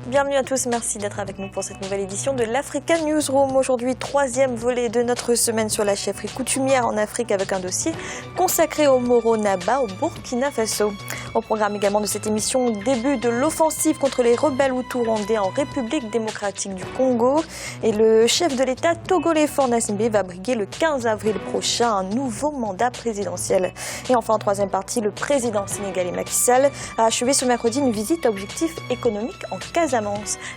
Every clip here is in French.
Bienvenue à tous, merci d'être avec nous pour cette nouvelle édition de l'Africa Newsroom. Aujourd'hui, troisième volet de notre semaine sur la chefferie coutumière en Afrique avec un dossier consacré au Moro Naba au Burkina Faso. Au programme également de cette émission, début de l'offensive contre les rebelles hutus rwandais en République démocratique du Congo. Et le chef de l'État togolais Faure Gnassingbé va briguer le 15 avril prochain un nouveau mandat présidentiel. Et enfin, en troisième partie, le président sénégalais Macky Sall a achevé ce mercredi une visite à objectifs économiques en Casamance.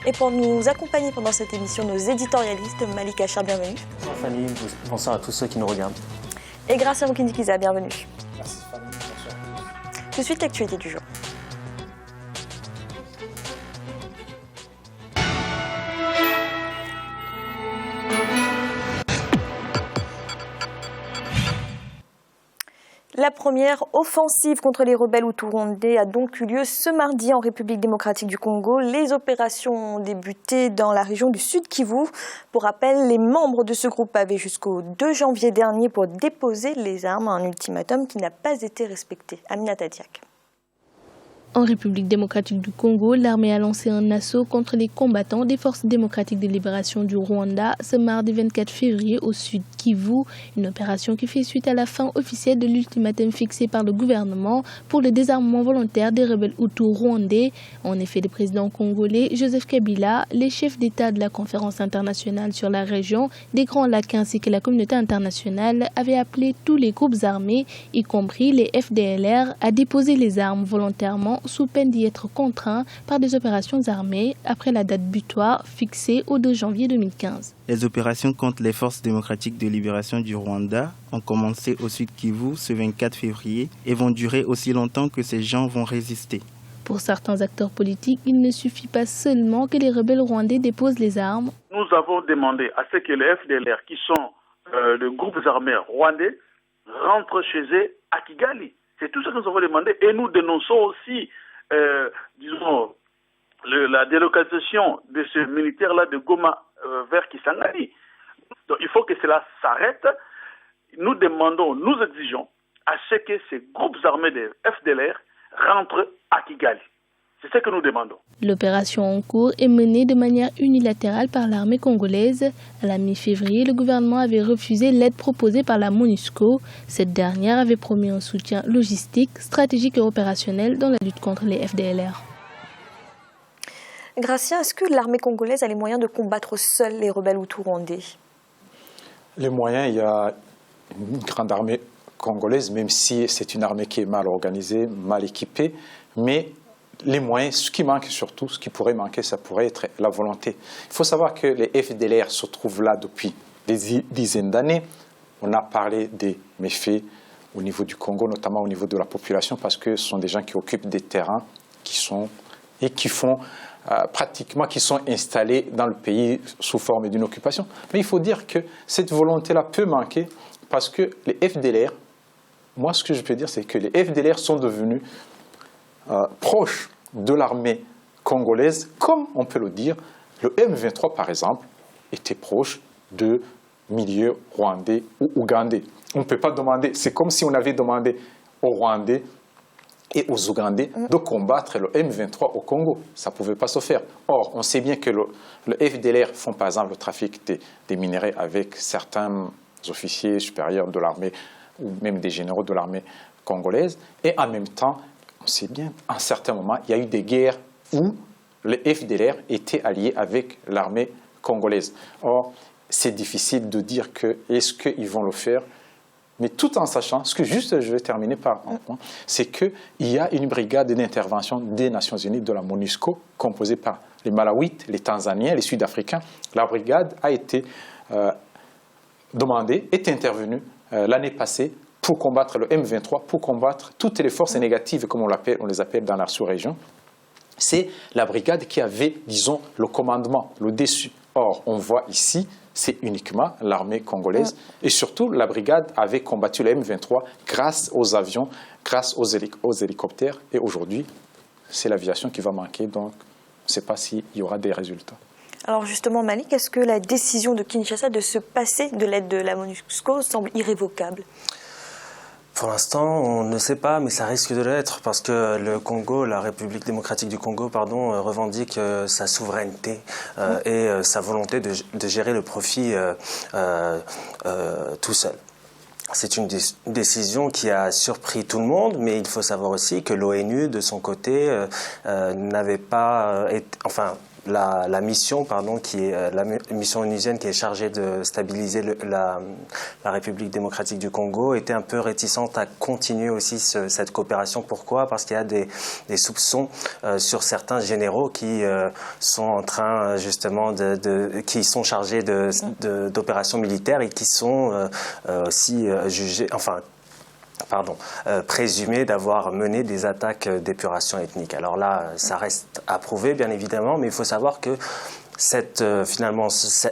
Et pour nous accompagner pendant cette émission, nos éditorialistes, Malik Achar, bienvenue. Bonsoir Fanny, bonsoir à tous ceux qui nous regardent. Et Gracia Moukindikiza, bienvenue. Merci Fanny, bonsoir. Tout de suite, l'actualité du jour. La première offensive contre les rebelles hutus rwandais a donc eu lieu ce mardi en République démocratique du Congo. Les opérations ont débuté dans la région du Sud Kivu. Pour rappel, les membres de ce groupe avaient jusqu'au 2 janvier dernier pour déposer les armes, un ultimatum qui n'a pas été respecté. Aminata Diak. En République démocratique du Congo, l'armée a lancé un assaut contre les combattants des forces démocratiques de libération du Rwanda ce mardi 24 février au sud Kivu, une opération qui fait suite à la fin officielle de l'ultimatum fixé par le gouvernement pour le désarmement volontaire des rebelles hutus rwandais. En effet, le président congolais Joseph Kabila, les chefs d'État de la conférence internationale sur la région des Grands Lacs ainsi que la communauté internationale avaient appelé tous les groupes armés, y compris les FDLR, à déposer les armes volontairement sous peine d'y être contraints par des opérations armées après la date butoir fixée au 2 janvier 2015. Les opérations contre les forces démocratiques de libération du Rwanda ont commencé au Sud Kivu ce 24 février et vont durer aussi longtemps que ces gens vont résister. Pour certains acteurs politiques, il ne suffit pas seulement que les rebelles rwandais déposent les armes. Nous avons demandé à ce que les FDLR, qui sont les groupes armés rwandais, rentrent chez eux à Kigali. C'est tout ce que nous avons demandé et nous dénonçons aussi, la délocalisation de ces militaires-là de Goma vers Kisangani. Donc il faut que cela s'arrête. Nous demandons, nous exigeons à ce que ces groupes armés des FDLR rentrent à Kigali. C'est ce que nous demandons. L'opération en cours est menée de manière unilatérale par l'armée congolaise. À la mi-février, le gouvernement avait refusé l'aide proposée par la MONUSCO. Cette dernière avait promis un soutien logistique, stratégique et opérationnel dans la lutte contre les FDLR. Gracia, est-ce que l'armée congolaise a les moyens de combattre seule les rebelles hutus rwandais? Les moyens, il y a une grande armée congolaise, même si c'est une armée qui est mal organisée, mal équipée, mais les moyens, ce qui manque surtout, ce qui pourrait manquer, ça pourrait être la volonté. Il faut savoir que les FDLR se trouvent là depuis des dizaines d'années. On a parlé des méfaits au niveau du Congo, notamment au niveau de la population, parce que ce sont des gens qui occupent des terrains qui sont installés dans le pays sous forme d'une occupation. Mais il faut dire que cette volonté-là peut manquer parce que les FDLR, moi ce que je peux dire, c'est que les FDLR sont devenus proche de l'armée congolaise, comme on peut le dire, le M23 par exemple, était proche de milieux rwandais ou ougandais. On ne peut pas demander, c'est comme si on avait demandé aux Rwandais et aux Ougandais de combattre le M23 au Congo. Ça ne pouvait pas se faire. Or, on sait bien que le FDLR font par exemple le trafic des minerais avec certains officiers supérieurs de l'armée ou même des généraux de l'armée congolaise, et en même temps, on sait bien, à un certain moment, il y a eu des guerres où les FDLR étaient alliés avec l'armée congolaise. Or, c'est difficile de dire est-ce qu'ils vont le faire, mais tout en sachant, je vais terminer par un point, c'est qu'il y a une brigade d'intervention des Nations Unies de la MONUSCO, composée par les Malawites, les Tanzaniens, les Sud-Africains. La brigade a été est intervenue l'année passée pour combattre le M23, pour combattre toutes les forces négatives, comme on les appelle dans la sous-région. C'est la brigade qui avait, disons, le commandement, le dessus. Or, on voit ici, c'est uniquement l'armée congolaise. Et surtout, la brigade avait combattu le M23 grâce aux avions, grâce aux hélicoptères. Et aujourd'hui, c'est l'aviation qui va manquer. Donc, on ne sait pas s'il y aura des résultats. Alors justement, Malik, est-ce que la décision de Kinshasa de se passer de l'aide de la MONUSCO semble irrévocable ? Pour l'instant, on ne sait pas, mais ça risque de l'être parce que le Congo, la République démocratique du Congo, revendique sa souveraineté et sa volonté de gérer le profit tout seul. C'est une décision qui a surpris tout le monde, mais il faut savoir aussi que l'ONU, de son côté, n'avait pas la mission, qui est la mission onusienne qui est chargée de stabiliser la République démocratique du Congo, était un peu réticente à continuer aussi cette coopération. Pourquoi? Parce qu'il y a des soupçons sur certains généraux qui sont en train justement qui sont chargés d'opérations militaires et qui sont aussi jugés, présumés d'avoir mené des attaques d'épuration ethnique. Alors là, ça reste à prouver, bien évidemment, mais il faut savoir que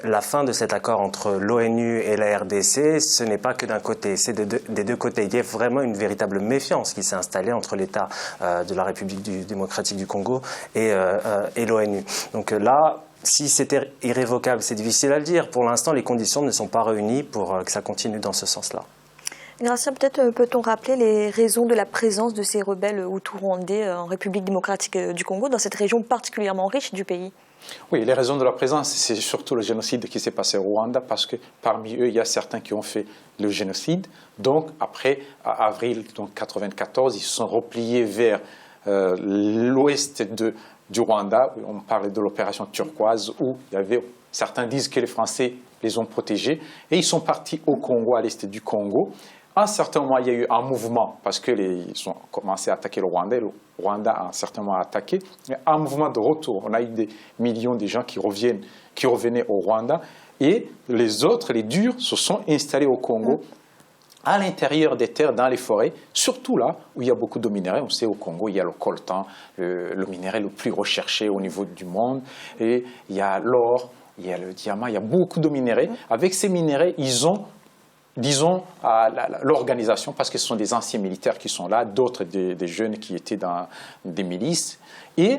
la fin de cet accord entre l'ONU et la RDC, ce n'est pas que d'un côté, c'est des deux côtés. Il y a vraiment une véritable méfiance qui s'est installée entre l'État de la République démocratique du Congo et l'ONU. Donc là, si c'était irrévocable, c'est difficile à le dire. Pour l'instant, les conditions ne sont pas réunies pour que ça continue dans ce sens-là. Gracien, peut-être peut-on rappeler les raisons de la présence de ces rebelles hutus-rwandais en République démocratique du Congo, dans cette région particulièrement riche du pays? Oui, les raisons de la présence, c'est surtout le génocide qui s'est passé au Rwanda, parce que parmi eux, il y a certains qui ont fait le génocide. Donc, après, à avril 1994, ils se sont repliés vers l'ouest du Rwanda. On parlait de l'opération turquoise, où certains disent que les Français les ont protégés. Et ils sont partis au Congo, à l'est du Congo. À un certain moment, il y a eu un mouvement, parce qu'ils ont commencé à attaquer le Rwanda, et le Rwanda a à un certain moment attaqué. Il y a un mouvement de retour. On a eu des millions de gens qui revenaient au Rwanda, et les autres, les durs, se sont installés au Congo, à l'intérieur des terres, dans les forêts, surtout là où il y a beaucoup de minerais. On sait au Congo, il y a le coltan, le minerai le plus recherché au niveau du monde, et il y a l'or, il y a le diamant, il y a beaucoup de minerais. Avec ces minerais, ils ont, disons, l'organisation, parce que ce sont des anciens militaires qui sont là, d'autres des jeunes qui étaient dans des milices. Et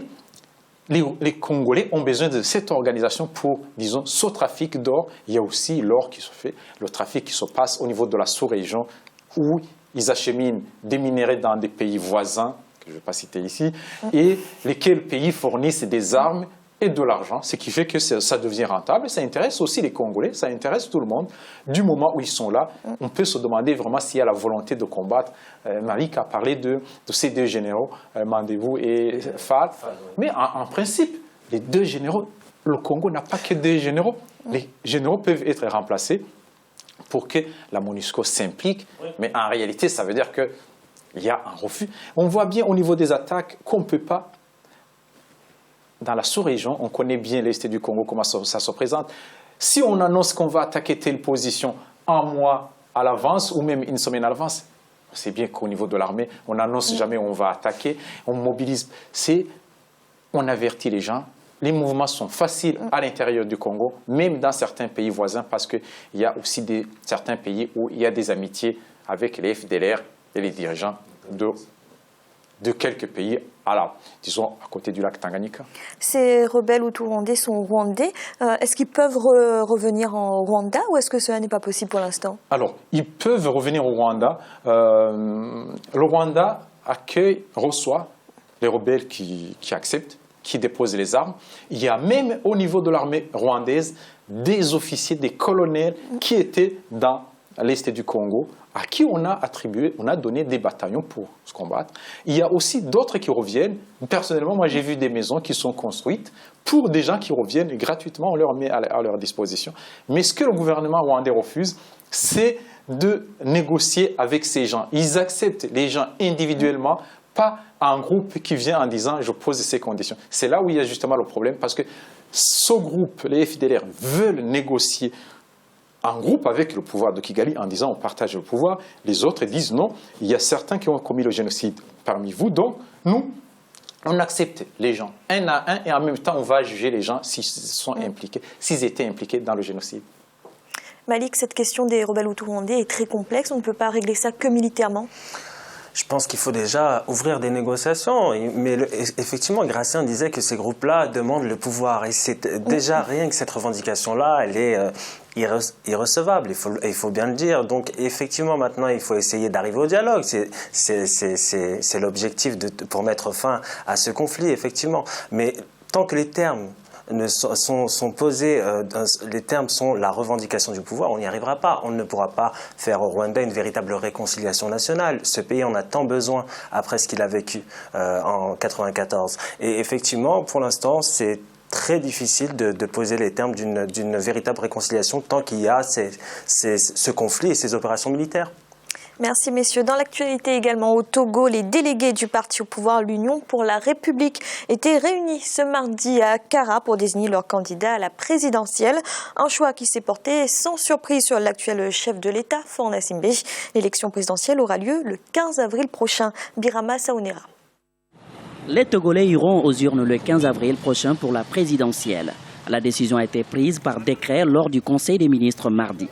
les Congolais ont besoin de cette organisation pour, disons, ce trafic d'or. Il y a aussi l'or qui se fait, le trafic qui se passe au niveau de la sous-région, où ils acheminent des minerais dans des pays voisins, que je ne vais pas citer ici, et lesquels pays fournissent des armes et de l'argent, ce qui fait que ça devient rentable. Ça intéresse aussi les Congolais, ça intéresse tout le monde. Du moment où ils sont là, on peut se demander vraiment s'il y a la volonté de combattre. Malik a parlé de ces deux généraux, Mandebou et Fall. Mais en principe, les deux généraux, le Congo n'a pas que deux généraux. Les généraux peuvent être remplacés pour que la MONUSCO s'implique, mais en réalité, ça veut dire qu'il y a un refus. On voit bien au niveau des attaques qu'on ne peut pas. Dans la sous-région, on connaît bien l'Est du Congo, comment ça se présente. Si on annonce qu'on va attaquer telle position un mois à l'avance ou même une semaine à l'avance, on sait bien qu'au niveau de l'armée, on n'annonce jamais on va attaquer, on mobilise. On avertit les gens. Les mouvements sont faciles à l'intérieur du Congo, même dans certains pays voisins, parce qu'il y a aussi certains pays où il y a des amitiés avec les FDLR et les dirigeants de quelques pays, disons, à côté du lac Tanganyika. Ces rebelles hutus-rwandais sont rwandais. Est-ce qu'ils peuvent revenir en Rwanda ou est-ce que cela n'est pas possible pour l'instant? Alors, ils peuvent revenir au Rwanda. Le Rwanda reçoit les rebelles qui acceptent, qui déposent les armes. Il y a même au niveau de l'armée rwandaise des officiers, des colonels qui étaient dans l'Est du Congo, à qui on a donné des bataillons pour se combattre. Il y a aussi d'autres qui reviennent. Personnellement, moi j'ai vu des maisons qui sont construites pour des gens qui reviennent gratuitement, on leur met à leur disposition. Mais ce que le gouvernement rwandais refuse, c'est de négocier avec ces gens. Ils acceptent les gens individuellement, pas un groupe qui vient en disant « je pose ces conditions ». C'est là où il y a justement le problème, parce que ce groupe, les FDLR, veulent négocier en groupe avec le pouvoir de Kigali en disant on partage le pouvoir. Les autres disent non, il y a certains qui ont commis le génocide parmi vous, donc nous, on accepte les gens un à un et en même temps on va juger les gens s'ils étaient impliqués dans le génocide. Malik, cette question des rebelles hutus-rwandais est très complexe, on ne peut pas régler ça que militairement? Je pense qu'il faut déjà ouvrir des négociations. Mais effectivement, Gratien disait que ces groupes-là demandent le pouvoir. Et c'est déjà rien que cette revendication-là, elle est irrecevable, il faut bien le dire. Donc effectivement, maintenant, il faut essayer d'arriver au dialogue. C'est l'objectif pour mettre fin à ce conflit, effectivement. Mais tant que les termes sont posés, les termes sont la revendication du pouvoir, on n'y arrivera pas. On ne pourra pas faire au Rwanda une véritable réconciliation nationale. Ce pays en a tant besoin après ce qu'il a vécu en 1994. Et effectivement, pour l'instant, c'est très difficile de poser les termes d'une véritable réconciliation tant qu'il y a ce conflit et ces opérations militaires. Merci messieurs. Dans l'actualité également au Togo, les délégués du parti au pouvoir, l'Union pour la République, étaient réunis ce mardi à Kara pour désigner leur candidat à la présidentielle. Un choix qui s'est porté sans surprise sur l'actuel chef de l'État, Faure Gnassingbé. L'élection présidentielle aura lieu le 15 avril prochain. Birama Saounera. Les Togolais iront aux urnes le 15 avril prochain pour la présidentielle. La décision a été prise par décret lors du Conseil des ministres mardi.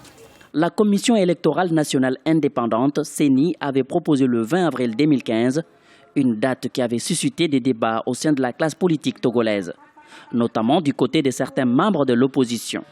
La Commission électorale nationale indépendante, CENI, avait proposé le 20 avril 2015, une date qui avait suscité des débats au sein de la classe politique togolaise, notamment du côté de certains membres de l'opposition.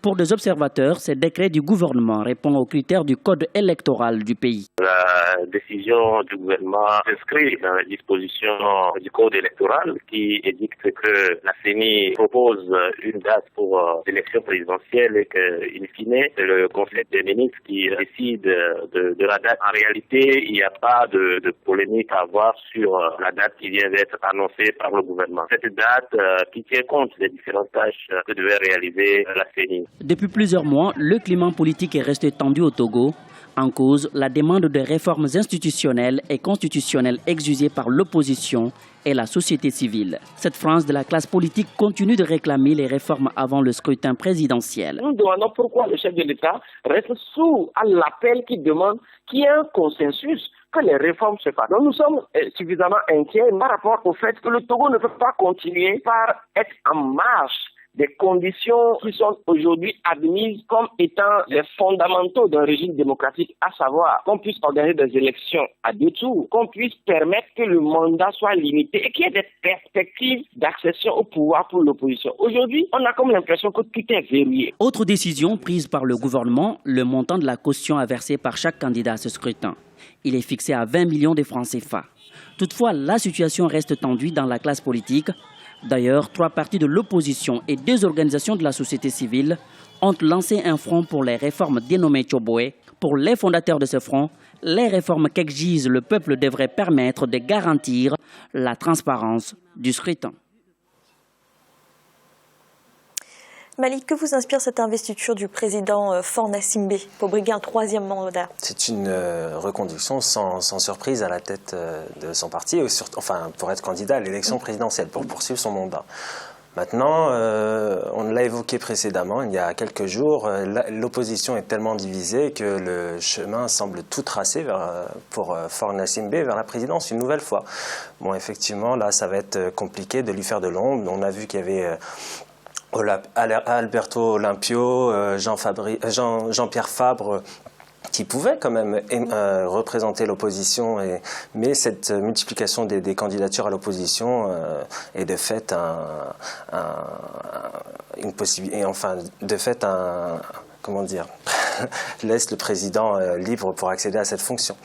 Pour des observateurs, ce décret du gouvernement répond aux critères du code électoral du pays. La décision du gouvernement s'inscrit dans les dispositions du code électoral qui édicte que la CENI propose une date pour l'élection présidentielle et qu'in fine, c'est le Conseil des ministres qui décide de la date. En réalité, il n'y a pas de polémique à avoir sur la date qui vient d'être annoncée par le gouvernement. Cette date qui tient compte des différentes tâches que devait réaliser la CENI. Depuis plusieurs mois, le climat politique est resté tendu au Togo. En cause, la demande de réformes institutionnelles et constitutionnelles exigées par l'opposition et la société civile. Cette frange de la classe politique continue de réclamer les réformes avant le scrutin présidentiel. Nous demandons pourquoi le chef de l'État reste sourd à l'appel qui demande qu'il y ait un consensus, que les réformes se fassent. Donc nous sommes suffisamment inquiets par rapport au fait que le Togo ne peut pas continuer par être en marche des conditions qui sont aujourd'hui admises comme étant les fondamentaux d'un régime démocratique, à savoir qu'on puisse organiser des élections à 2 tours, qu'on puisse permettre que le mandat soit limité et qu'il y ait des perspectives d'accession au pouvoir pour l'opposition. Aujourd'hui, on a comme l'impression que tout est verrouillé. Autre décision prise par le gouvernement, le montant de la caution à verser par chaque candidat à ce scrutin. Il est fixé à 20 millions de francs CFA. Toutefois, la situation reste tendue dans la classe politique. D'ailleurs, 3 partis de l'opposition et 2 organisations de la société civile ont lancé un front pour les réformes dénommées Tchoboé. Pour les fondateurs de ce front, les réformes qu'exige le peuple devraient permettre de garantir la transparence du scrutin. Malik, que vous inspire cette investiture du président Faure Gnassingbé pour briguer un 3e mandat? C'est une reconduction sans surprise à la tête de son parti, pour être candidat à l'élection présidentielle, pour poursuivre son mandat. Maintenant, on l'a évoqué précédemment, il y a quelques jours, l'opposition est tellement divisée que le chemin semble tout tracé pour Faure Gnassingbé vers la présidence une nouvelle fois. Bon, effectivement, là, ça va être compliqué de lui faire de l'ombre. On a vu qu'il y avait Alberto Olympio, Jean-Pierre Fabre, qui pouvaient quand même représenter l'opposition, mais cette multiplication des candidatures à l'opposition est de fait une possibilité, comment dire, laisse le président libre pour accéder à cette fonction.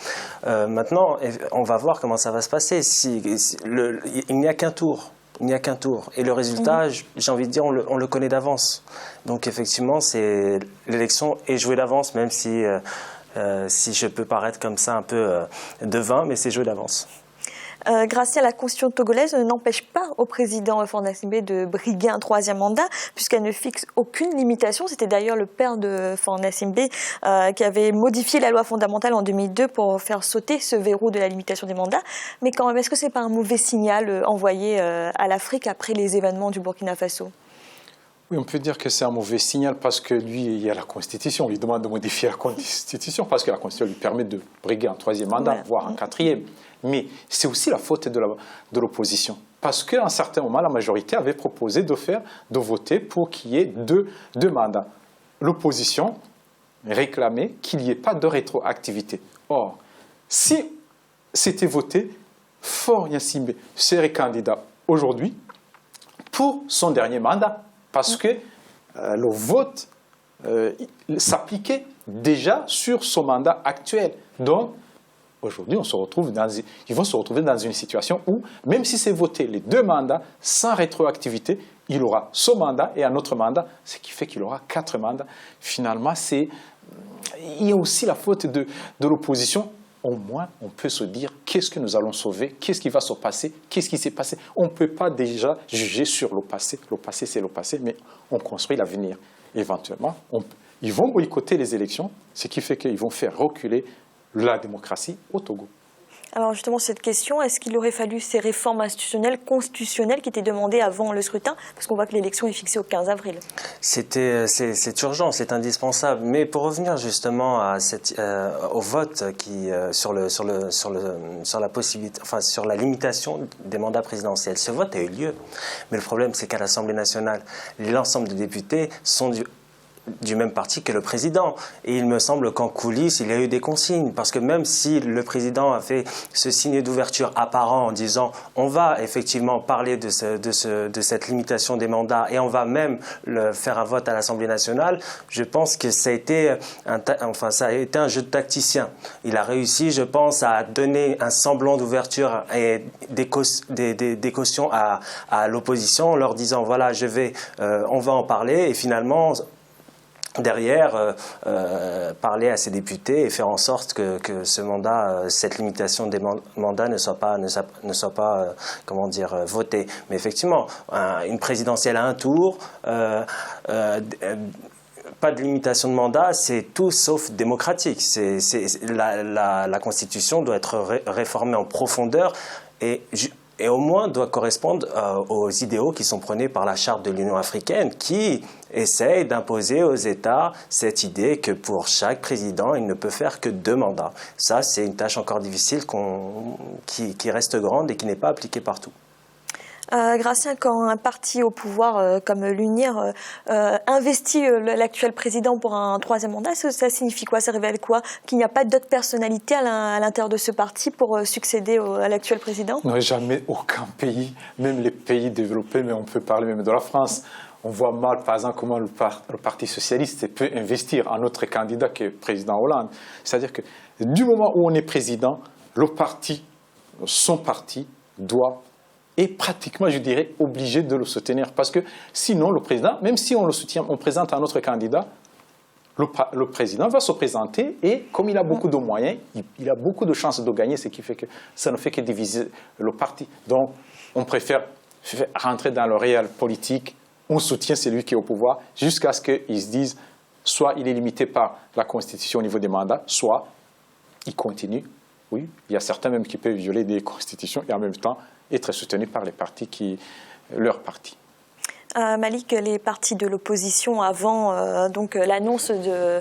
Maintenant, on va voir comment ça va se passer. Il n'y a qu'un tour. Il n'y a qu'un tour. Et le résultat, j'ai envie de dire, on le connaît d'avance. Donc effectivement, l'élection est jouée d'avance, même si je peux paraître comme ça un peu devin, mais c'est joué d'avance. Gratien, la constitution togolaise n'empêche pas au président Faure Gnassingbé de briguer un 3e mandat, puisqu'elle ne fixe aucune limitation. C'était d'ailleurs le père de Faure Gnassingbé qui avait modifié la loi fondamentale en 2002 pour faire sauter ce verrou de la limitation des mandats. Mais quand même, est-ce que ce n'est pas un mauvais signal envoyé à l'Afrique après les événements du Burkina Faso? Oui, on peut dire que c'est un mauvais signal parce que lui, il y a la Constitution. On lui demande de modifier la Constitution parce que la Constitution lui permet de briguer un 3e mandat, voire un 4e. Mais c'est aussi la faute de l'opposition. Parce qu'à un certain moment, la majorité avait proposé de voter pour qu'il y ait deux mandats. L'opposition réclamait qu'il n'y ait pas de rétroactivité. Or, si c'était voté Faure Gnassingbé serait candidat aujourd'hui pour son dernier mandat, parce que le vote s'appliquait déjà sur son mandat actuel. Donc, aujourd'hui, ils vont se retrouver dans une situation où, même si c'est voté les 2 mandats sans rétroactivité, il aura son mandat et un autre mandat, ce qui fait qu'il aura 4 mandats. Finalement, il y a aussi la faute de l'opposition. Au moins, on peut se dire qu'est-ce que nous allons sauver, qu'est-ce qui va se passer, qu'est-ce qui s'est passé. On ne peut pas déjà juger sur le passé. Le passé, c'est le passé, mais on construit l'avenir. Éventuellement, ils vont boycotter les élections, ce qui fait qu'ils vont faire reculer la démocratie au Togo. Alors justement, cette question, est-ce qu'il aurait fallu ces réformes institutionnelles, constitutionnelles qui étaient demandées avant le scrutin? Parce qu'on voit que l'élection est fixée au 15 avril. C'est urgent, c'est indispensable. Mais pour revenir justement à au vote sur la possibilité, enfin sur la limitation des mandats présidentiels, ce vote a eu lieu. Mais le problème, c'est qu'à l'Assemblée nationale, l'ensemble des députés sont du même parti que le président. Et il me semble qu'en coulisses, il y a eu des consignes. Parce que même si le président a fait ce signe d'ouverture apparent en disant on va effectivement parler de cette limitation des mandats et on va même faire un vote à l'Assemblée nationale, je pense que ça a été un jeu de tacticien. Il a réussi, je pense, à donner un semblant d'ouverture et des cautions à l'opposition en leur disant voilà, on va en parler, et finalement derrière, parler à ses députés et faire en sorte que ce mandat, cette limitation des mandats ne soit pas votée. Mais effectivement, une présidentielle à un tour, pas de limitation de mandat, c'est tout sauf démocratique. La Constitution doit être réformée en profondeur et au moins doit correspondre aux idéaux qui sont prônés par la Charte de l'Union africaine, qui essaye d'imposer aux États cette idée que pour chaque président, il ne peut faire que 2 mandats. Ça, c'est une tâche encore difficile qui reste grande et qui n'est pas appliquée partout. Gratien, quand un parti au pouvoir comme l'UNIR investit l'actuel président pour un 3e mandat, ça signifie quoi? Ça révèle quoi? Qu'il n'y a pas d'autres personnalités à l'intérieur de ce parti pour succéder à l'actuel président? Non, jamais aucun pays, même les pays développés, mais on peut parler même de la France. On voit mal, par exemple, comment le Parti socialiste peut investir un autre candidat que le président Hollande. C'est-à-dire que du moment où on est président, son parti doit est pratiquement, je dirais, obligé de le soutenir. Parce que sinon, le président, même si on le soutient, on présente un autre candidat, le président va se présenter et comme il a beaucoup de moyens, il a beaucoup de chances de gagner, ce qui fait que ça ne fait que diviser le parti. Donc, on préfère rentrer dans le réel politique, on soutient celui qui est au pouvoir, jusqu'à ce qu'ils se disent, soit il est limité par la Constitution au niveau des mandats, soit il continue. Oui, il y a certains même qui peuvent violer des constitutions et en même temps être soutenus par les partis leur parti. Malik, les partis de l'opposition avant l'annonce de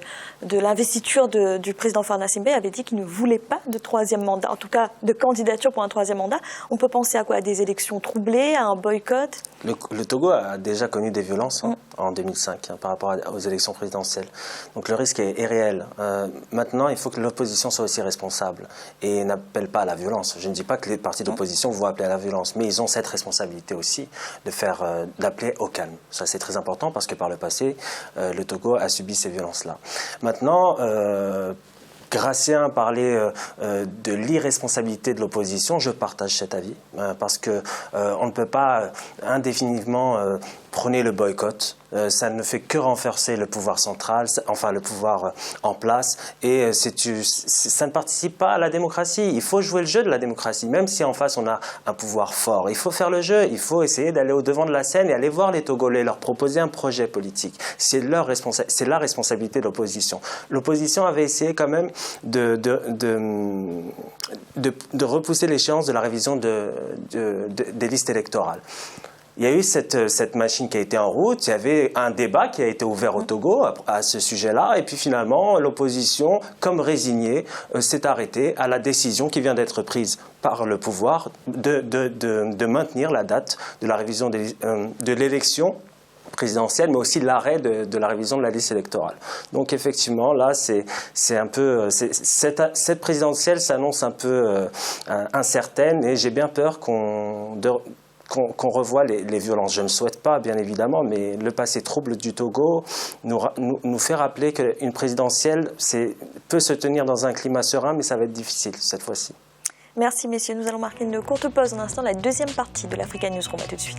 l'investiture du président Faure Gnassingbé avaient dit qu'ils ne voulaient pas de 3e mandat, en tout cas de candidature pour un 3e mandat. On peut penser à quoi? À des élections troublées, à un boycott? Le Togo a déjà connu des violences en 2005 par rapport aux élections présidentielles. Donc le risque est réel. Maintenant, il faut que l'opposition soit aussi responsable et n'appelle pas à la violence. Je ne dis pas que les partis d'opposition vont appeler à la violence, mais ils ont cette responsabilité aussi d'appeler au calme. Ça, c'est très important parce que par le passé, le Togo a subi ces violences-là. Maintenant, Gratien parlait de l'irresponsabilité de l'opposition. Je partage cet avis parce que on ne peut pas indéfiniment prôner le boycott. Ça ne fait que renforcer le pouvoir central, enfin le pouvoir en place, et ça ne participe pas à la démocratie. Il faut jouer le jeu de la démocratie, même si en face on a un pouvoir fort. Il faut faire le jeu, il faut essayer d'aller au devant de la scène et aller voir les Togolais, leur proposer un projet politique. C'est la responsabilité de l'opposition. L'opposition avait essayé quand même de repousser l'échéance de la révision des listes électorales. Il y a eu cette machine qui a été en route, il y avait un débat qui a été ouvert au Togo à ce sujet-là, et puis finalement l'opposition, comme résignée, s'est arrêtée à la décision qui vient d'être prise par le pouvoir de maintenir la date de la révision de l'élection présidentielle, mais aussi l'arrêt de la révision de la liste électorale. Donc effectivement, là, c'est un peu cette présidentielle s'annonce un peu incertaine, et j'ai bien peur qu'on revoie les violences. Je ne le souhaite pas, bien évidemment, mais le passé trouble du Togo nous fait rappeler qu'une présidentielle peut se tenir dans un climat serein, mais ça va être difficile cette fois-ci. Merci messieurs, nous allons marquer une courte pause. En instant, la deuxième partie de l'Africa Newsroom. À tout de suite.